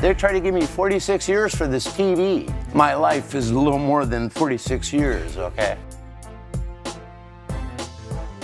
They're trying to give me 46 years for this TV. My life is a little more than 46 years, okay?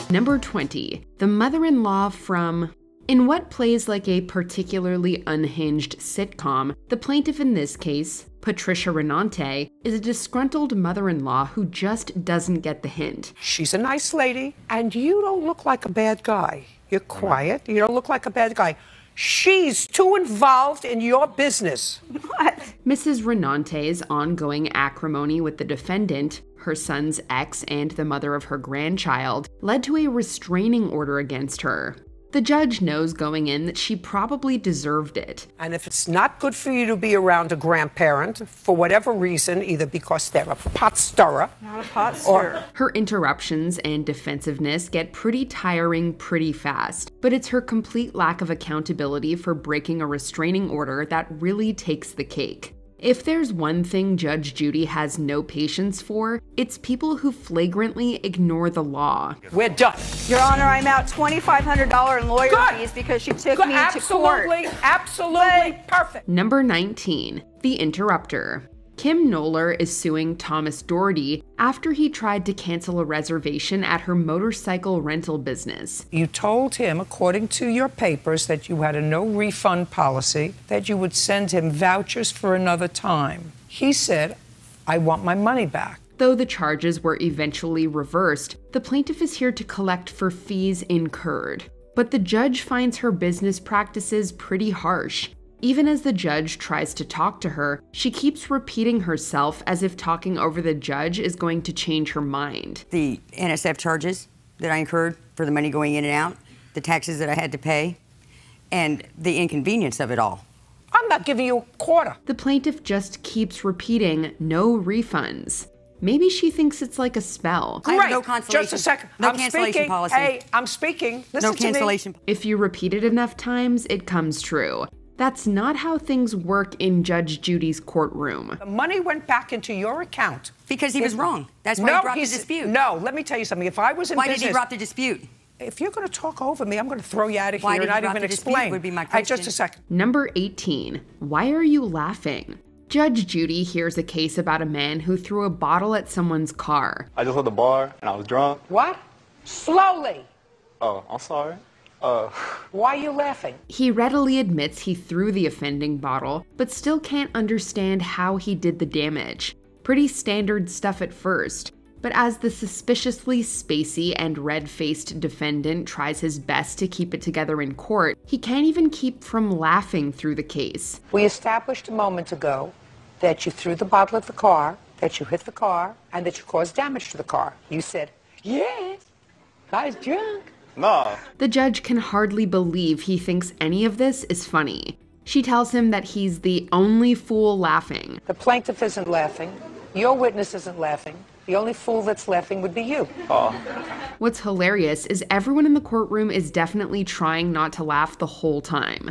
Number 20, the mother-in-law from... In what plays like a particularly unhinged sitcom, the plaintiff in this case, Patricia Renante, is a disgruntled mother-in-law who just doesn't get the hint. She's a nice lady, and you don't look like a bad guy. You're quiet, you don't look like a bad guy. She's too involved in your business. What? Mrs. Renante's ongoing acrimony with the defendant, her son's ex and the mother of her grandchild, led to a restraining order against her. The judge knows going in that she probably deserved it. And if it's not good for you to be around a grandparent, for whatever reason, either because they're a pot stirrer... Not a pot stirrer. Her interruptions and defensiveness get pretty tiring pretty fast, but it's her complete lack of accountability for breaking a restraining order that really takes the cake. If there's one thing Judge Judy has no patience for, it's people who flagrantly ignore the law. We're done. Your Honor, I'm out $2,500 in lawyer fees because she took me to court. Absolutely perfect. Number 19, the interrupter. Kim Knoller is suing Thomas Doherty after he tried to cancel a reservation at her motorcycle rental business. You told him, according to your papers, that you had a no-refund policy, that you would send him vouchers for another time. He said, I want my money back. Though the charges were eventually reversed, the plaintiff is here to collect for fees incurred. But the judge finds her business practices pretty harsh. Even as the judge tries to talk to her, she keeps repeating herself as if talking over the judge is going to change her mind. The NSF charges that I incurred for the money going in and out, the taxes that I had to pay, and the inconvenience of it all. I'm not giving you a quarter. The plaintiff just keeps repeating, no refunds. Maybe she thinks it's like a spell. I have no cancellation. Just a second. No I'm cancellation speaking. policy. Hey, I'm speaking. Listen no cancellation. To me. If you repeat it enough times, it comes true. That's not how things work in Judge Judy's courtroom. The money went back into your account. Because he was wrong. That's why he brought the dispute. No, let me tell you something. If I was in business... Why did he drop the dispute? If you're going to talk over me, I'm going to throw you out of Why here and did he not drop even the dispute explain. would be my Hey, question. just a second. Number 18. Why are you laughing? Judge Judy hears a case about a man who threw a bottle at someone's car. I just left the bar and I was drunk. What? Slowly. Oh, I'm sorry. Why are you laughing? He readily admits he threw the offending bottle, but still can't understand how he did the damage. Pretty standard stuff at first, but as the suspiciously spacey and red-faced defendant tries his best to keep it together in court, he can't even keep from laughing through the case. We established a moment ago that you threw the bottle at the car, that you hit the car, and that you caused damage to the car. You said, yes, guy's drunk. No. The judge can hardly believe he thinks any of this is funny. She tells him that he's the only fool laughing. The plaintiff isn't laughing. Your witness isn't laughing. The only fool that's laughing would be you. Oh. What's hilarious is everyone in the courtroom is definitely trying not to laugh the whole time.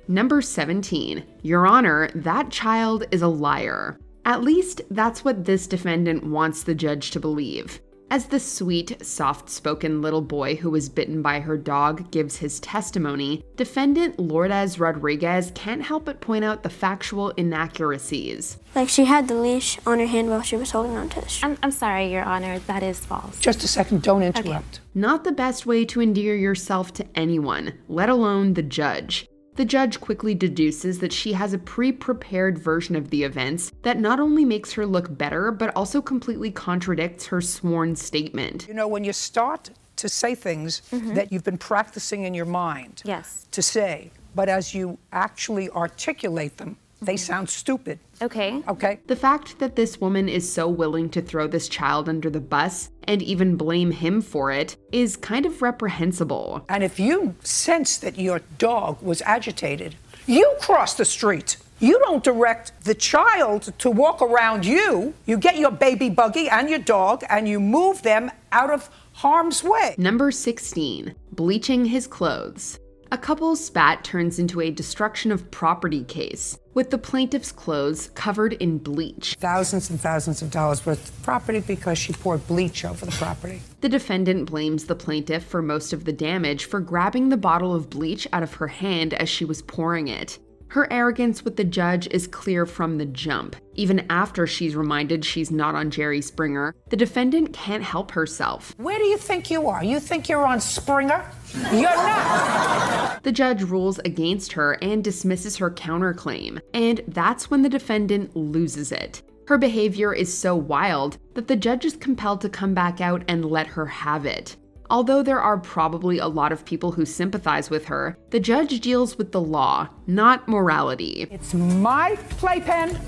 Number 17. Your Honor, that child is a liar. At least that's what this defendant wants the judge to believe. As the sweet, soft-spoken little boy who was bitten by her dog gives his testimony, defendant Lourdes Rodriguez can't help but point out the factual inaccuracies. Like, she had the leash on her hand while she was holding on to the strap. I'm sorry, Your Honor, that is false. Just a second, don't interrupt. Okay. Not the best way to endear yourself to anyone, let alone the judge. The judge quickly deduces that she has a pre-prepared version of the events that not only makes her look better, but also completely contradicts her sworn statement. You know, when you start to say things that you've been practicing in your mind to say, but as you actually articulate them, they sound stupid. Okay. Okay? The fact that this woman is so willing to throw this child under the bus and even blame him for it is kind of reprehensible. And if you sense that your dog was agitated, you cross the street. You don't direct the child to walk around you. You get your baby buggy and your dog and you move them out of harm's way. Number 16. Bleaching his clothes. A couple's spat turns into a destruction of property case, with the plaintiff's clothes covered in bleach. Thousands and thousands of dollars worth of property because she poured bleach over the property. The defendant blames the plaintiff for most of the damage for grabbing the bottle of bleach out of her hand as she was pouring it. Her arrogance with the judge is clear from the jump. Even after she's reminded she's not on Jerry Springer, the defendant can't help herself. Where do you think you are? You think you're on Springer? You're not. The judge rules against her and dismisses her counterclaim, and that's when the defendant loses it. Her behavior is so wild that the judge is compelled to come back out and let her have it. Although there are probably a lot of people who sympathize with her, the judge deals with the law, not morality. It's my playpen.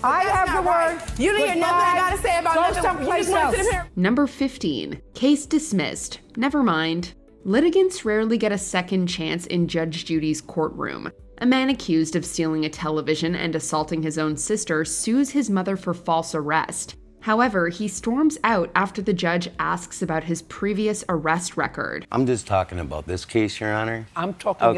I have the word. You didn't hear nothing I gotta say about nothing. Go someplace else. Number 15. Case dismissed. Never mind. Litigants rarely get a second chance in Judge Judy's courtroom. A man accused of stealing a television and assaulting his own sister sues his mother for false arrest. However, he storms out after the judge asks about his previous arrest record. I'm just talking about this case, Your Honor. I'm talking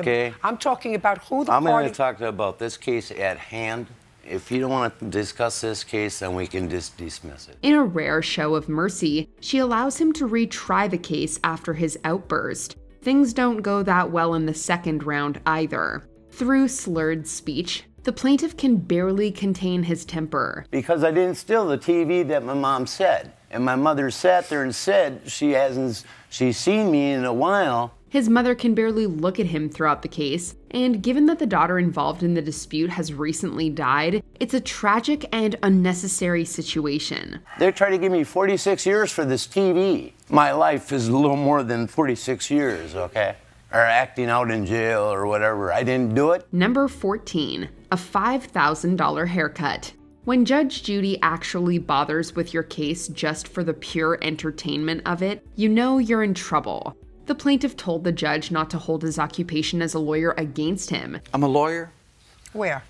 about who the I'm party... going to talk about this case at hand. If you don't want to discuss this case, then we can just dismiss it. In a rare show of mercy, she allows him to retry the case after his outburst. Things don't go that well in the second round either. Through slurred speech, the plaintiff can barely contain his temper. Because I didn't steal the TV that my mom said. And my mother sat there and said she's seen me in a while. His mother can barely look at him throughout the case, and given that the daughter involved in the dispute has recently died, it's a tragic and unnecessary situation. They're trying to give me 46 years for this TV. My life is a little more than 46 years, okay? Or acting out in jail or whatever. I didn't do it. Number 14, a $5,000 haircut. When Judge Judy actually bothers with your case just for the pure entertainment of it, you know you're in trouble. The plaintiff told the judge not to hold his occupation as a lawyer against him. I'm a lawyer. Where?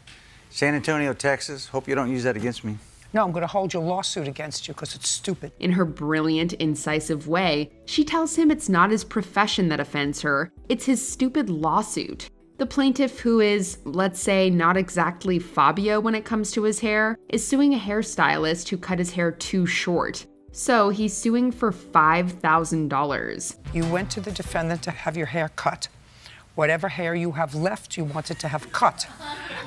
San Antonio, Texas. Hope you don't use that against me. No, I'm going to hold your lawsuit against you because it's stupid. In her brilliant, incisive way, she tells him it's not his profession that offends her, it's his stupid lawsuit. The plaintiff, who is, let's say, not exactly Fabio when it comes to his hair, is suing a hairstylist who cut his hair too short. So he's suing for $5,000. You went to the defendant to have your hair cut. Whatever hair you have left, you wanted to have cut.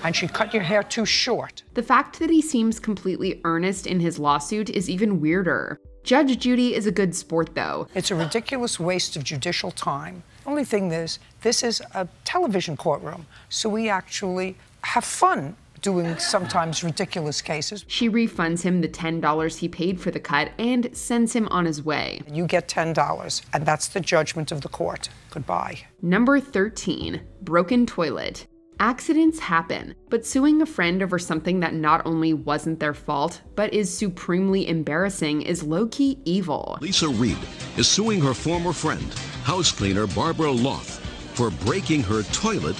And she cut your hair too short. The fact that he seems completely earnest in his lawsuit is even weirder. Judge Judy is a good sport, though. It's a ridiculous waste of judicial time. Only thing is, this is a television courtroom, so we actually have fun doing sometimes ridiculous cases. She refunds him the $10 he paid for the cut and sends him on his way. You get $10, and that's the judgment of the court. Goodbye. Number 13, broken toilet. Accidents happen, but suing a friend over something that not only wasn't their fault, but is supremely embarrassing is low-key evil. Lisa Reed is suing her former friend, house cleaner Barbara Loth, for breaking her toilet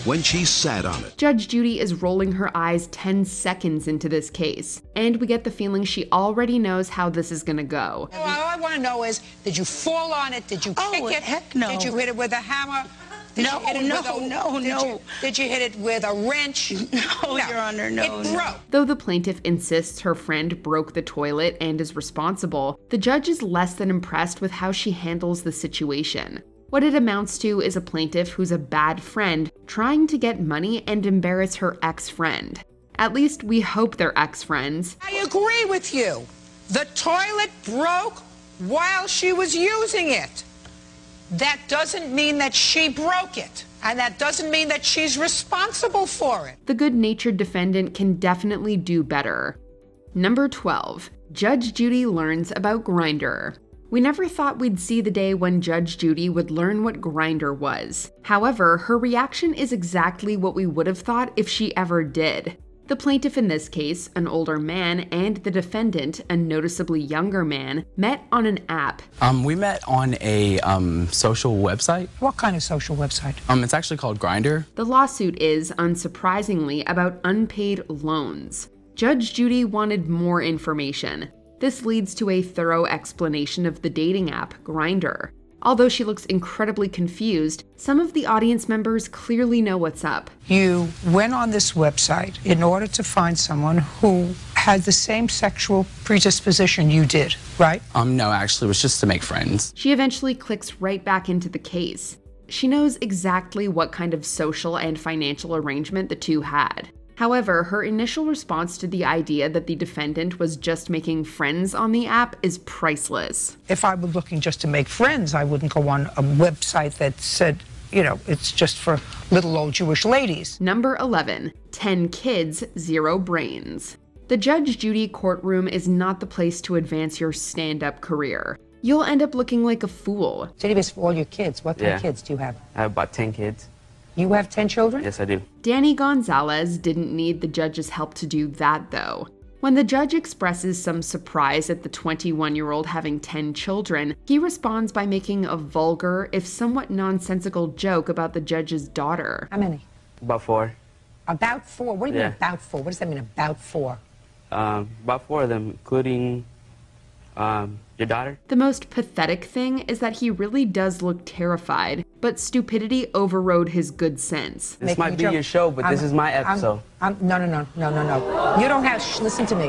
when she sat on it. Judge Judy is rolling her eyes 10 seconds into this case, and we get the feeling she already knows how this is gonna go. All I want to know is, did you fall on it? Did you kick it? Heck no. Did you hit it with a hammer? Did No. Did you hit it with a wrench? No, Your Honor, no. It broke. Though the plaintiff insists her friend broke the toilet and is responsible, the judge is less than impressed with how she handles the situation. What it amounts to is a plaintiff who's a bad friend trying to get money and embarrass her ex-friend. At least we hope they're ex-friends. I agree with you. The toilet broke while she was using it. That doesn't mean that she broke it. And that doesn't mean that she's responsible for it. The good-natured defendant can definitely do better. Number 12, Judge Judy learns about Grindr. We never thought we'd see the day when Judge Judy would learn what Grindr was. However, her reaction is exactly what we would have thought if she ever did. The plaintiff in this case, an older man, and the defendant, a noticeably younger man, met on an app. We met on a social website. What kind of social website? It's actually called Grindr. The lawsuit is, unsurprisingly, about unpaid loans. Judge Judy wanted more information. This leads to a thorough explanation of the dating app, Grindr. Although she looks incredibly confused, some of the audience members clearly know what's up. You went on this website in order to find someone who had the same sexual predisposition you did, right? No, actually, it was just to make friends. She eventually clicks right back into the case. She knows exactly what kind of social and financial arrangement the two had. However, her initial response to the idea that the defendant was just making friends on the app is priceless. If I were looking just to make friends, I wouldn't go on a website that said, you know, it's just for little old Jewish ladies. Number 11, 10 kids, 0 brains. The Judge Judy courtroom is not the place to advance your stand-up career. You'll end up looking like a fool. Anyways, for all your kids, what kind of kids do you have? I have about 10 kids. You have 10 children? Yes, I do. Danny Gonzalez didn't need the judge's help to do that, though. When the judge expresses some surprise at the 21-year-old having 10 children, he responds by making a vulgar, if somewhat nonsensical joke about the judge's daughter. How many? About 4. About 4? What do you mean about 4? What does that mean, about 4? About 4 of them, including your daughter. The most pathetic thing is that he really does look terrified, but stupidity overrode his good sense. This might be your show, but this is my episode. No. You don't have, listen to me.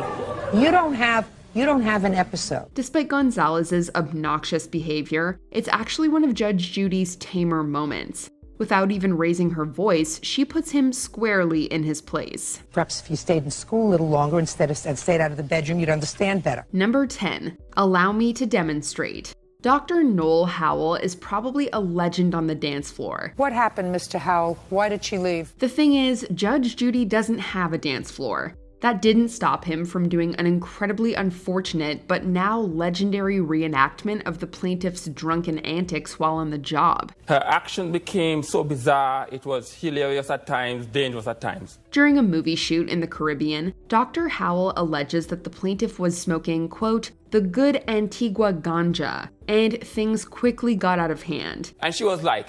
You don't have an episode. Despite Gonzalez's obnoxious behavior, it's actually one of Judge Judy's tamer moments. Without even raising her voice, she puts him squarely in his place. Perhaps if you stayed in school a little longer and stayed out of the bedroom, you'd understand better. Number 10, allow me to demonstrate. Dr. Noel Howell is probably a legend on the dance floor. What happened, Mr. Howell? Why did she leave? The thing is, Judge Judy doesn't have a dance floor. That didn't stop him from doing an incredibly unfortunate but now legendary reenactment of the plaintiff's drunken antics while on the job. Her action became so bizarre, it was hilarious at times, dangerous at times. During a movie shoot in the Caribbean, Dr. Howell alleges that the plaintiff was smoking, quote, the good Antigua ganja, and things quickly got out of hand. And she was like,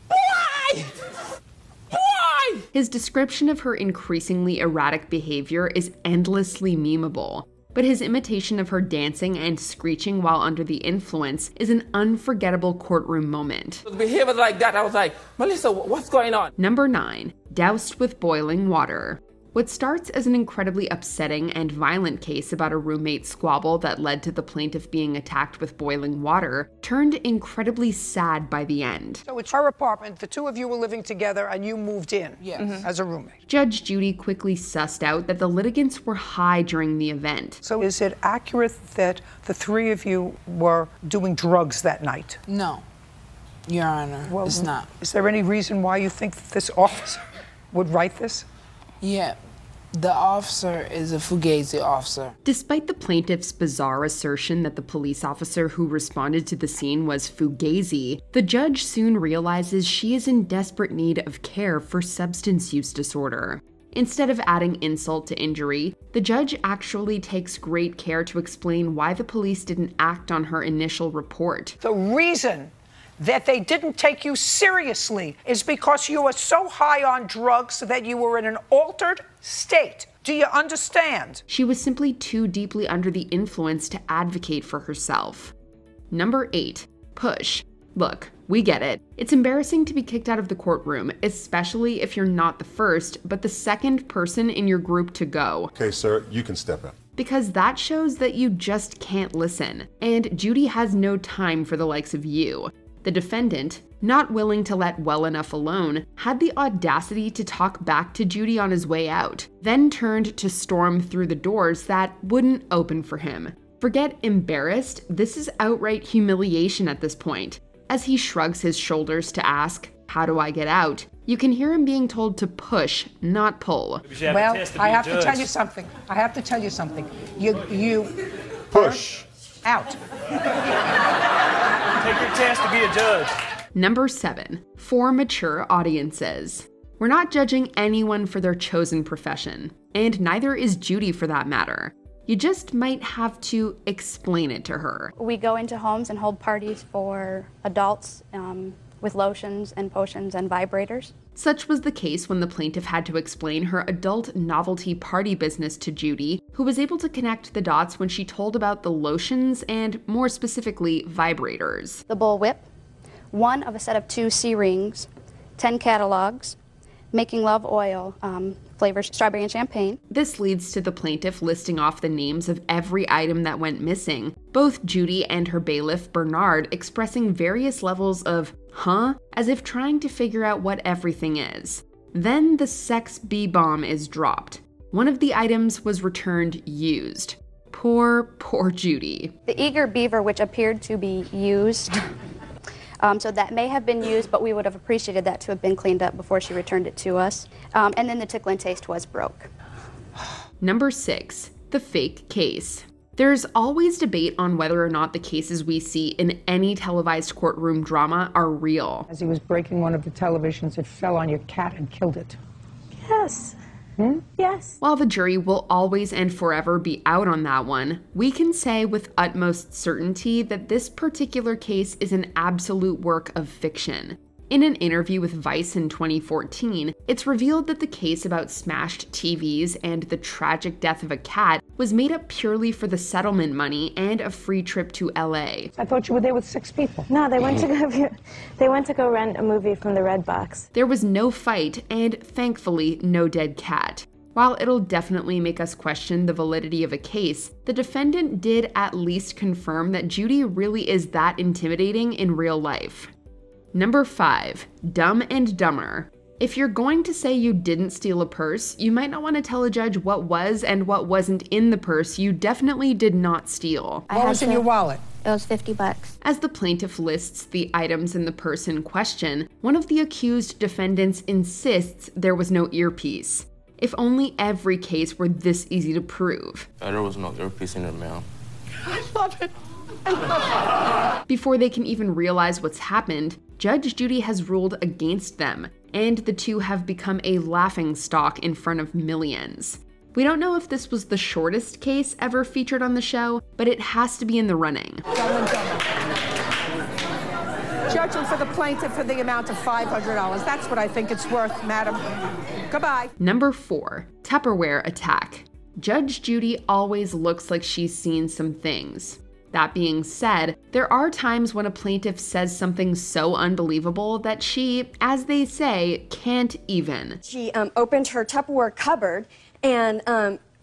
why? Why? His description of her increasingly erratic behavior is endlessly memeable, but his imitation of her dancing and screeching while under the influence is an unforgettable courtroom moment. With behavior like that, I was like, Melissa, what's going on? Number 9, doused with boiling water. What starts as an incredibly upsetting and violent case about a roommate squabble that led to the plaintiff being attacked with boiling water turned incredibly sad by the end. So it's her apartment, the two of you were living together, and you moved in as a roommate. Judge Judy quickly sussed out that the litigants were high during the event. So is it accurate that the three of you were doing drugs that night? No, Your Honor, it's not. Is there any reason why you think that this officer would write this? Yeah. The officer is a Fugazi officer. Despite the plaintiff's bizarre assertion that the police officer who responded to the scene was Fugazi, the judge soon realizes she is in desperate need of care for substance use disorder. Instead of adding insult to injury, the judge actually takes great care to explain why the police didn't act on her initial report. The reason that they didn't take you seriously is because you were so high on drugs that you were in an altered state. Do you understand? She was simply too deeply under the influence to advocate for herself. Number 8, push. Look, we get it. It's embarrassing to be kicked out of the courtroom, especially if you're not the first, but the second person in your group to go. Okay, sir, you can step in. Because that shows that you just can't listen, and Judy has no time for the likes of you. The defendant, not willing to let well enough alone, had the audacity to talk back to Judy on his way out, then turned to storm through the doors that wouldn't open for him. Forget embarrassed, this is outright humiliation at this point. As he shrugs his shoulders to ask, "How do I get out?" you can hear him being told to push, not pull. Well, I have to tell you something. You push. Out. Take your chance to be a judge. Number 7, for mature audiences. We're not judging anyone for their chosen profession, and neither is Judy for that matter. You just might have to explain it to her. We go into homes and hold parties for adults with lotions and potions and vibrators. Such was the case when the plaintiff had to explain her adult novelty party business to Judy, who was able to connect the dots when she told about the lotions and, more specifically, vibrators. The bull whip, one of a set of 2 C-rings, 10 catalogs, making love oil, flavors strawberry and champagne. This leads to the plaintiff listing off the names of every item that went missing, both Judy and her bailiff Bernard expressing various levels of "huh?" as if trying to figure out what everything is. Then the sex B-bomb is dropped. One of the items was returned used. Poor Judy. The eager beaver, which appeared to be used, so that may have been used, but we would have appreciated that to have been cleaned up before she returned it to us. And then the tickle and taste was broke. Number 6, the fake case. There's always debate on whether or not the cases we see in any televised courtroom drama are real. As he was breaking one of the televisions, it fell on your cat and killed it. Yes. Yes. While the jury will always and forever be out on that one, we can say with utmost certainty that this particular case is an absolute work of fiction. In an interview with Vice in 2014, it's revealed that the case about smashed TVs and the tragic death of a cat was made up purely for the settlement money and a free trip to LA. I thought you were there with 6 people. No, they went to go rent a movie from the Red Box. There was no fight and, thankfully, no dead cat. While it'll definitely make us question the validity of a case, the defendant did at least confirm that Judy really is that intimidating in real life. Number 5, Dumb and Dumber. If you're going to say you didn't steal a purse, you might not want to tell a judge what was and what wasn't in the purse you definitely did not steal. What was in your wallet? It was $50. As the plaintiff lists the items in the purse in question, one of the accused defendants insists there was no earpiece. If only every case were this easy to prove. There was no earpiece in her mouth. I love it. Before they can even realize what's happened, Judge Judy has ruled against them, and the two have become a laughingstock in front of millions. We don't know if this was the shortest case ever featured on the show, but it has to be in the running. Judging for the plaintiff for the amount of $500. That's what I think it's worth, madam. Goodbye. Number 4, Tupperware attack. Judge Judy always looks like she's seen some things. That being said, there are times when a plaintiff says something so unbelievable that she, as they say, can't even. She opened her Tupperware cupboard and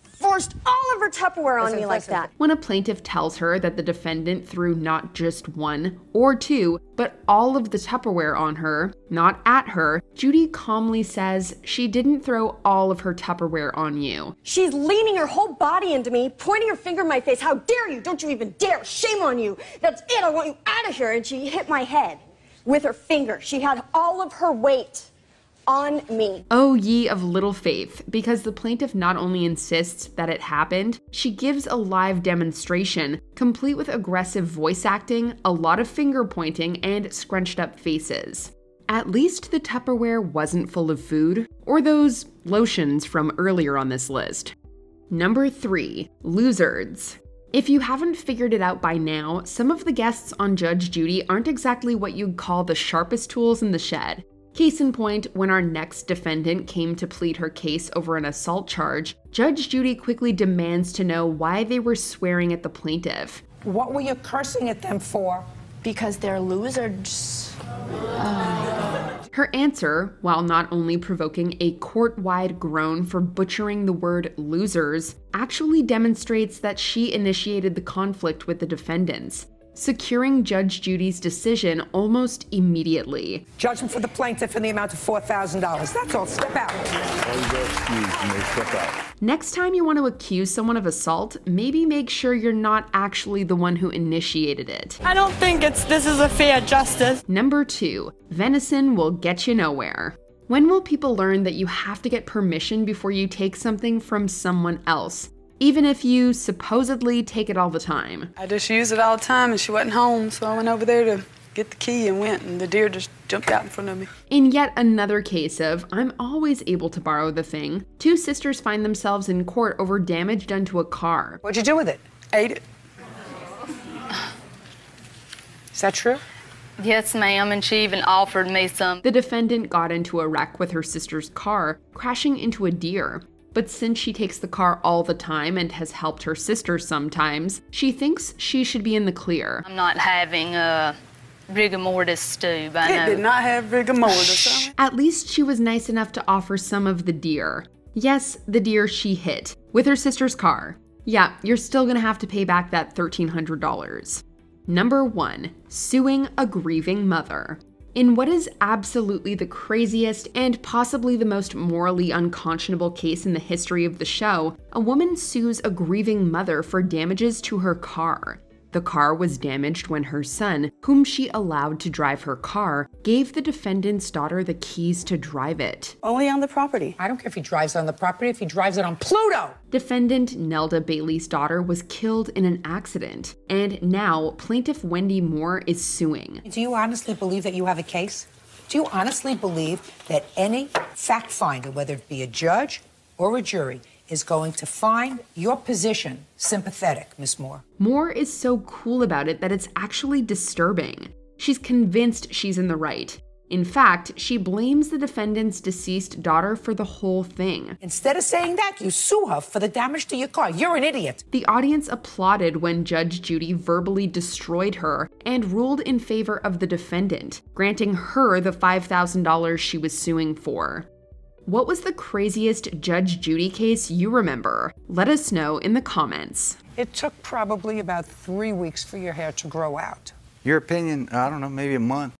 forced all of her Tupperware on me like that. When a plaintiff tells her that the defendant threw not just 1 or 2, but all of the Tupperware on her, not at her, Judy calmly says she didn't throw all of her Tupperware on you. She's leaning her whole body into me, pointing her finger in my face. How dare you? Don't you even dare. Shame on you. That's it. I want you out of here. And she hit my head with her finger. She had all of her weight on me. Oh, ye of little faith, because the plaintiff not only insists that it happened, she gives a live demonstration, complete with aggressive voice acting, a lot of finger pointing, and scrunched up faces. At least the Tupperware wasn't full of food, or those lotions from earlier on this list. Number 3, losers. If you haven't figured it out by now, some of the guests on Judge Judy aren't exactly what you'd call the sharpest tools in the shed. Case in point, when our next defendant came to plead her case over an assault charge, Judge Judy quickly demands to know why they were swearing at the plaintiff. What were you cursing at them for? Because they're losers. Her answer, while not only provoking a court-wide groan for butchering the word losers, actually demonstrates that she initiated the conflict with the defendants, securing Judge Judy's decision almost immediately. Judgment for the plaintiff in the amount of $4,000. That's all. Step out. Next time you want to accuse someone of assault, maybe make sure you're not actually the one who initiated it. I don't think this is a fair justice. Number 2, venison will get you nowhere. When will people learn that you have to get permission before you take something from someone else, even if you supposedly take it all the time? I just use it all the time and she wasn't home, so I went over there to get the key and went, and the deer just jumped out in front of me. In yet another case of I'm always able to borrow the thing, 2 sisters find themselves in court over damage done to a car. What'd you do with it? Ate it. Is that true? Yes, ma'am, and she even offered me some. The defendant got into a wreck with her sister's car, crashing into a deer. But since she takes the car all the time and has helped her sister sometimes, she thinks she should be in the clear. I'm not having rigor mortis stew, but It did not have rigor mortis. At least she was nice enough to offer some of the deer. Yes, the deer she hit with her sister's car. Yeah, you're still gonna have to pay back that $1,300. Number 1, suing a grieving mother. In what is absolutely the craziest and possibly the most morally unconscionable case in the history of the show, a woman sues a grieving mother for damages to her car. The car was damaged when her son, whom she allowed to drive her car, gave the defendant's daughter the keys to drive it. Only on the property. I don't care if he drives on the property, if he drives it on Pluto. Defendant Nelda Bailey's daughter was killed in an accident, and now plaintiff Wendy Moore is suing. Do you honestly believe that you have a case? Do you honestly believe that any fact finder, whether it be a judge or a jury, is going to find your position sympathetic, Miss Moore? Moore is so cool about it that it's actually disturbing. She's convinced she's in the right. In fact, she blames the defendant's deceased daughter for the whole thing. Instead of saying that, you sue her for the damage to your car. You're an idiot. The audience applauded when Judge Judy verbally destroyed her and ruled in favor of the defendant, granting her the $5,000 she was suing for. What was the craziest Judge Judy case you remember? Let us know in the comments. It took probably about 3 weeks for your hair to grow out. Your opinion, I don't know, maybe a month.